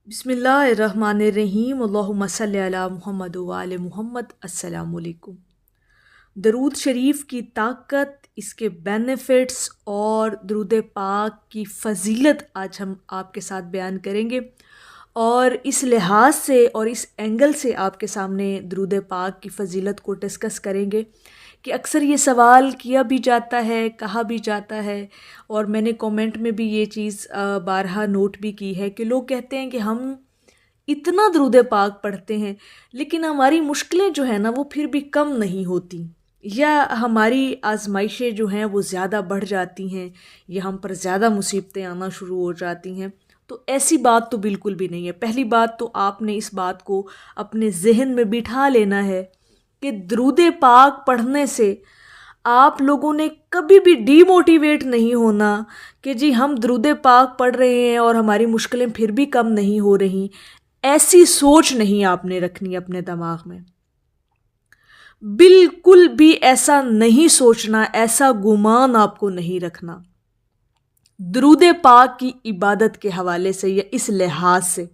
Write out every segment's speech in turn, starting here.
बिस्मिल्लाहिर्रहमानिर्रहीम अल्लाहुम्मा सल्ली अला मुहम्मद व आले मुहम्मद। अस्सलामु अलैकुम। दरूद शरीफ की ताकत, इसके बेनिफिट्स और दरूद पाक की फ़जीलत आज हम आपके साथ बयान करेंगे और इस लिहाज से और इस एंगल से आपके सामने दरूद पाक की फ़जीलत को डिस्कस करेंगे कि अक्सर ये सवाल किया भी जाता है, कहा भी जाता है और मैंने कमेंट में भी ये चीज़ बारहा नोट भी की है कि लोग कहते हैं कि हम इतना दरूद पाक पढ़ते हैं लेकिन हमारी मुश्किलें जो है ना वो फिर भी कम नहीं होती, या हमारी आजमाइशें जो हैं वो ज़्यादा बढ़ जाती हैं, या हम पर ज़्यादा मुसीबतें आना शुरू हो जाती हैं। तो ऐसी बात तो बिल्कुल भी नहीं है। पहली बात तो आपने इस बात को अपने जहन में बिठा लेना है कि दरूद पाक पढ़ने से आप लोगों ने कभी भी डीमोटिवेट नहीं होना कि जी हम दरूद पाक पढ़ रहे हैं और हमारी मुश्किलें फिर भी कम नहीं हो रही। ऐसी सोच नहीं आपने रखनी अपने दिमाग में, बिल्कुल भी ऐसा नहीं सोचना, ऐसा गुमान आपको नहीं रखना। दरूद पाक की इबादत के हवाले से या इस लिहाज से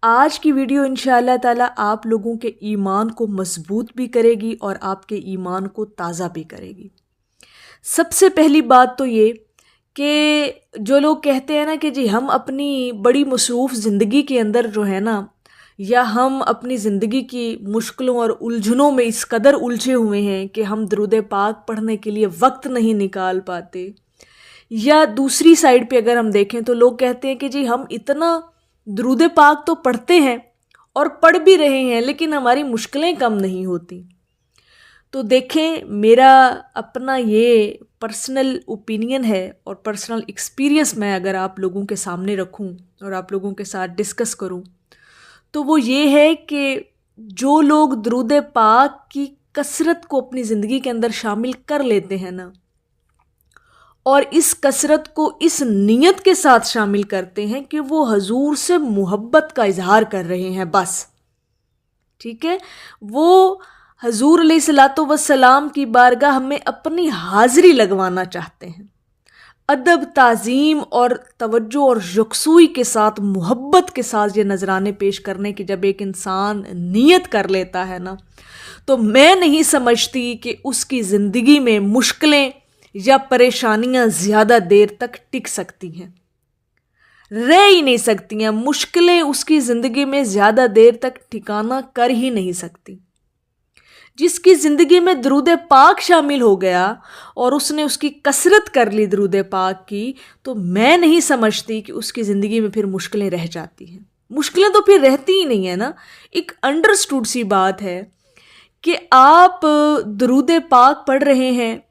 आज की वीडियो इंशाअल्लाह ताला आप लोगों के ईमान को मजबूत भी करेगी और आपके ईमान को ताज़ा भी करेगी। सबसे पहली बात तो ये कि जो लोग कहते हैं ना कि जी हम अपनी बड़ी मसरूफ़ ज़िंदगी के अंदर जो है ना, या हम अपनी ज़िंदगी की मुश्किलों और उलझनों में इस कदर उलझे हुए हैं कि हम दरूद पाक पढ़ने के लिए वक्त नहीं निकाल पाते, या दूसरी साइड पे अगर हम देखें तो लोग कहते हैं कि जी हम इतना दरूद पाक तो पढ़ते हैं और पढ़ भी रहे हैं लेकिन हमारी मुश्किलें कम नहीं होती। तो देखें, मेरा अपना ये पर्सनल ओपिनियन है और पर्सनल एक्सपीरियंस मैं अगर आप लोगों के सामने रखूं और आप लोगों के साथ डिस्कस करूं तो वो ये है कि जो लोग दरूद पाक की कसरत को अपनी ज़िंदगी के अंदर शामिल कर लेते हैं ना, और इस कसरत को इस नीयत के साथ शामिल करते हैं कि वो हजूर से मोहब्बत का इजहार कर रहे हैं, बस ठीक है, वो हजूर अलैहिस्सलातु वस्सलाम की बारगाह में अपनी हाज़िरी लगवाना चाहते हैं। अदब, ताज़ीम और तवज्जो और यकसुई के साथ, मोहब्बत के साथ ये नजराने पेश करने की जब एक इंसान नीयत कर लेता है ना, तो मैं नहीं समझती कि उसकी ज़िंदगी में मुश्किलें या परेशानियां ज़्यादा देर तक टिक सकती हैं, रह ही नहीं सकती हैं। मुश्किलें उसकी ज़िंदगी में ज़्यादा देर तक ठिकाना कर ही नहीं सकती। जिसकी ज़िंदगी में दरूद पाक शामिल हो गया और उसने उसकी कसरत कर ली दरूद पाक की, तो मैं नहीं समझती कि उसकी ज़िंदगी में फिर मुश्किलें रह जाती हैं। मुश्किलें तो फिर रहती ही नहीं है ना। एक अंडरस्टूड सी बात है कि आप दरूद पाक पढ़ रहे हैं,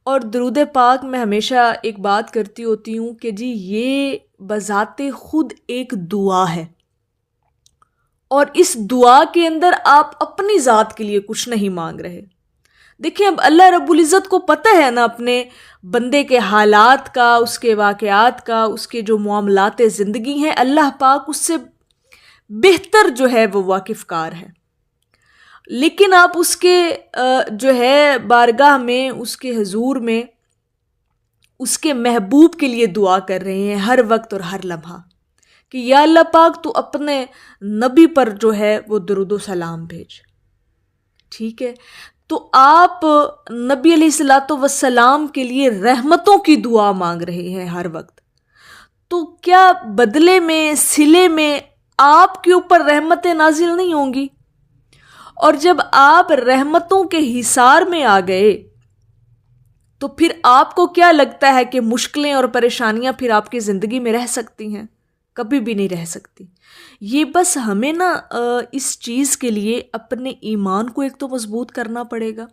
और दरूद पाक मैं हमेशा एक बात करती होती हूँ कि जी ये बज़ाते खुद एक दुआ है, और इस दुआ के अंदर आप अपनी ज़ात के लिए कुछ नहीं मांग रहे। देखिए, अब अल्लाह रब्बुल इज़्ज़त को पता है ना अपने बंदे के हालात का, उसके वाक़यात का, उसके जो मामलाते ज़िंदगी हैं, अल्लाह पाक उससे बेहतर जो है वो वाकिफ़कार है। लेकिन आप उसके जो है बारगाह में, उसके हजूर में, उसके महबूब के लिए दुआ कर रहे हैं हर वक्त और हर लम्हा कि या अल्लाह पाक तू अपने नबी पर जो है वो दरूद सलाम भेज। ठीक है, तो आप नबी अलैहिस्सलातु वस्सलाम के लिए रहमतों की दुआ मांग रहे हैं हर वक्त, तो क्या बदले में, सिले में आपके ऊपर रहमतें नाजिल नहीं होंगी? और जब आप रहमतों के हिसार में आ गए तो फिर आपको क्या लगता है कि मुश्किलें और परेशानियां फिर आपकी ज़िंदगी में रह सकती हैं? कभी भी नहीं रह सकती। ये बस हमें ना इस चीज़ के लिए अपने ईमान को एक तो मजबूत करना पड़ेगा,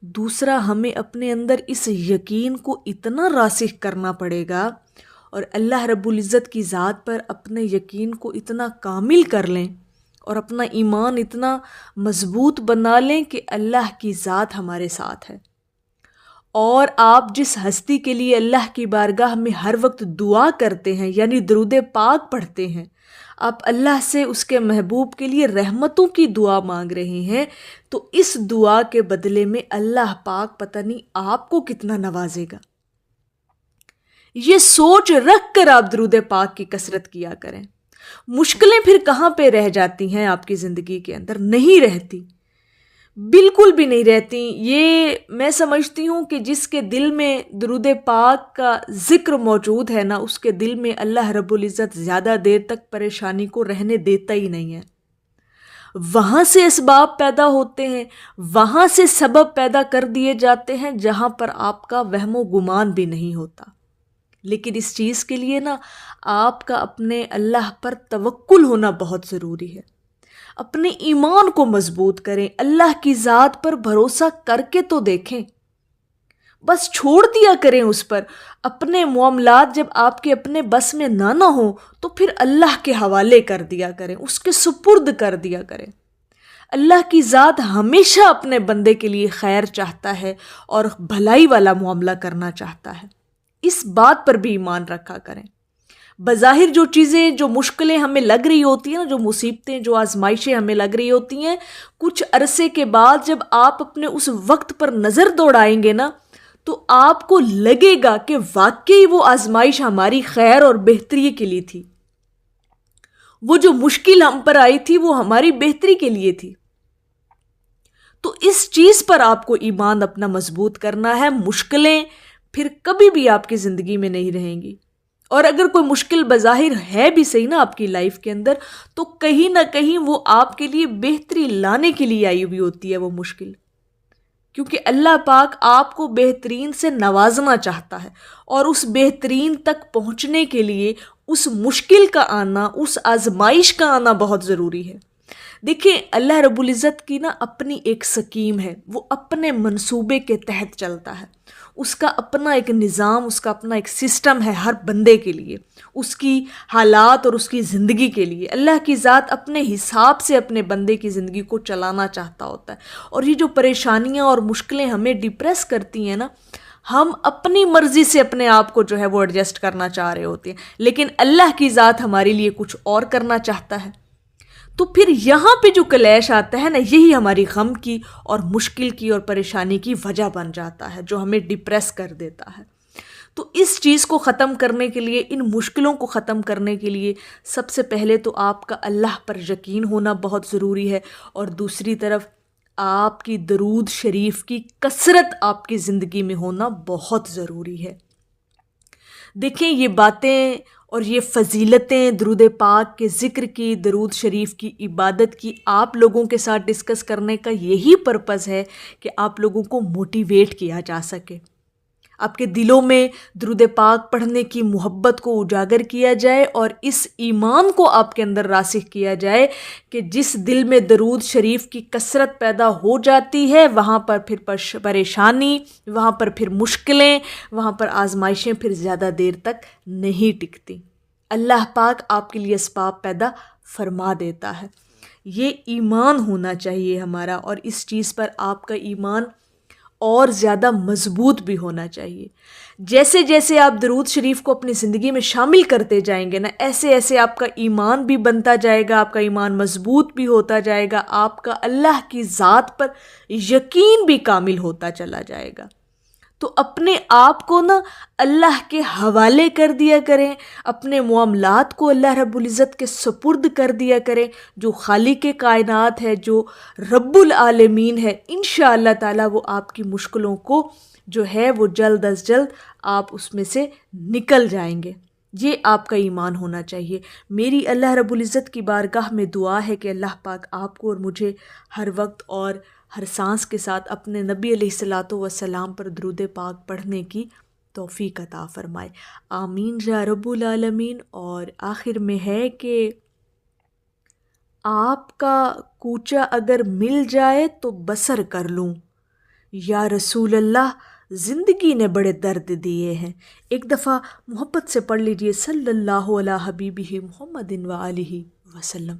दूसरा हमें अपने अंदर इस यकीन को इतना रासिख करना पड़ेगा और अल्लाह रब्बुल इज़्ज़त की ज़ात पर अपने यकीन को इतना कामिल कर लें और अपना ईमान इतना मजबूत बना लें कि अल्लाह की ज़ात हमारे साथ है। और आप जिस हस्ती के लिए अल्लाह की बारगाह में हर वक्त दुआ करते हैं, यानी दरूद पाक पढ़ते हैं, आप अल्लाह से उसके महबूब के लिए रहमतों की दुआ मांग रहे हैं, तो इस दुआ के बदले में अल्लाह पाक पता नहीं आपको कितना नवाजेगा। ये सोच रख कर आप दरूद पाक की कसरत किया करें। مشکلیں پھر کہاں پہ رہ جاتی ہیں آپ کی زندگی کے اندر؟ نہیں رہتی، بالکل بھی نہیں رہتی۔ یہ میں سمجھتی ہوں کہ جس کے دل میں درود پاک کا ذکر موجود ہے نا، اس کے دل میں اللہ رب العزت زیادہ دیر تک پریشانی کو رہنے دیتا ہی نہیں ہے۔ وہاں سے اسباب پیدا ہوتے ہیں، وہاں سے سبب پیدا کر دیے جاتے ہیں جہاں پر آپ کا وہم و گمان بھی نہیں ہوتا۔ لیکن اس چیز کے لیے نا آپ کا اپنے اللہ پر توکل ہونا بہت ضروری ہے۔ اپنے ایمان کو مضبوط کریں، اللہ کی ذات پر بھروسہ کر کے تو دیکھیں، بس چھوڑ دیا کریں اس پر۔ اپنے معاملات جب آپ کے اپنے بس میں نہ ہوں تو پھر اللہ کے حوالے کر دیا کریں، اس کے سپرد کر دیا کریں۔ اللہ کی ذات ہمیشہ اپنے بندے کے لیے خیر چاہتا ہے اور بھلائی والا معاملہ کرنا چاہتا ہے، اس بات پر بھی ایمان رکھا کریں۔ بظاہر جو چیزیں، جو مشکلیں ہمیں لگ رہی ہوتی ہیں، جو مصیبتیں، جو آزمائشیں ہمیں لگ رہی ہوتی ہیں، کچھ عرصے کے بعد جب آپ اپنے اس وقت پر نظر دوڑائیں گے نا تو آپ کو لگے گا کہ واقعی وہ آزمائش ہماری خیر اور بہتری کے لیے تھی، وہ جو مشکل ہم پر آئی تھی وہ ہماری بہتری کے لیے تھی۔ تو اس چیز پر آپ کو ایمان اپنا مضبوط کرنا ہے۔ مشکلیں پھر کبھی بھی آپ کی زندگی میں نہیں رہیں گی، اور اگر کوئی مشکل بظاہر ہے بھی صحیح نا آپ کی لائف کے اندر، تو کہیں نہ کہیں وہ آپ کے لیے بہتری لانے کے لیے آئی ہوئی ہوتی ہے وہ مشکل، کیونکہ اللہ پاک آپ کو بہترین سے نوازنا چاہتا ہے، اور اس بہترین تک پہنچنے کے لیے اس مشکل کا آنا، اس آزمائش کا آنا بہت ضروری ہے۔ دیکھیں، اللہ رب العزت کی نا اپنی ایک سکیم ہے، وہ اپنے منصوبے کے تحت چلتا ہے، اس کا اپنا ایک نظام، اس کا اپنا ایک سسٹم ہے ہر بندے کے لیے، اس کی حالات اور اس کی زندگی کے لیے۔ اللہ کی ذات اپنے حساب سے اپنے بندے کی زندگی کو چلانا چاہتا ہوتا ہے، اور یہ جو پریشانیاں اور مشکلیں ہمیں ڈپریس کرتی ہیں نا، ہم اپنی مرضی سے اپنے آپ کو جو ہے وہ ایڈجسٹ کرنا چاہ رہے ہوتے ہیں، لیکن اللہ کی ذات ہمارے لیے کچھ اور کرنا چاہتا ہے۔ تو پھر یہاں پہ جو کلیش آتا ہے نا، یہی ہماری غم کی اور مشکل کی اور پریشانی کی وجہ بن جاتا ہے، جو ہمیں ڈپریس کر دیتا ہے۔ تو اس چیز کو ختم کرنے کے لیے، ان مشکلوں کو ختم کرنے کے لیے سب سے پہلے تو آپ کا اللہ پر یقین ہونا بہت ضروری ہے، اور دوسری طرف آپ کی درود شریف کی کثرت آپ کی زندگی میں ہونا بہت ضروری ہے۔ دیکھیں، یہ باتیں اور یہ فضیلتیں درود پاک کے ذکر کی، درود شریف کی عبادت کی آپ لوگوں کے ساتھ ڈسکس کرنے کا یہی پرپس ہے کہ آپ لوگوں کو موٹیویٹ کیا جا سکے، آپ کے دلوں میں درود پاک پڑھنے کی محبت کو اجاگر کیا جائے، اور اس ایمان کو آپ کے اندر راسخ کیا جائے کہ جس دل میں درود شریف کی کثرت پیدا ہو جاتی ہے، وہاں پر پھر پریشانی، وہاں پر پھر مشکلیں، وہاں پر آزمائشیں پھر زیادہ دیر تک نہیں ٹکتی۔ اللہ پاک آپ کے لیے اسباب پیدا فرما دیتا ہے۔ یہ ایمان ہونا چاہیے ہمارا، اور اس چیز پر آپ کا ایمان اور زیادہ مضبوط بھی ہونا چاہیے۔ جیسے جیسے آپ درود شریف کو اپنی زندگی میں شامل کرتے جائیں گے نا، ایسے ایسے آپ کا ایمان بھی بنتا جائے گا، آپ کا ایمان مضبوط بھی ہوتا جائے گا، آپ کا اللہ کی ذات پر یقین بھی کامل ہوتا چلا جائے گا۔ تو اپنے آپ کو نا اللہ کے حوالے کر دیا کریں، اپنے معاملات کو اللہ رب العزت کے سپرد کر دیا کریں، جو خالق کائنات ہے، جو رب العالمین ہے۔ انشاءاللہ تعالی وہ آپ کی مشکلوں کو جو ہے وہ جلد از جلد آپ اس میں سے نکل جائیں گے۔ یہ آپ کا ایمان ہونا چاہیے۔ میری اللہ رب العزت کی بارگاہ میں دعا ہے کہ اللہ پاک آپ کو اور مجھے ہر وقت اور ہر سانس کے ساتھ اپنے نبی علیہ الصلاۃ والسلام پر درود پاک پڑھنے کی توفیق عطا فرمائے۔ آمین یا رب العالمین۔ اور آخر میں ہے کہ آپ کا کوچہ اگر مل جائے تو بسر کر لوں، یا رسول اللہ زندگی نے بڑے درد دیے ہیں۔ ایک دفعہ محبت سے پڑھ لیجئے، صلی اللہ علیہ حبیبہ محمد و آلہ وسلم۔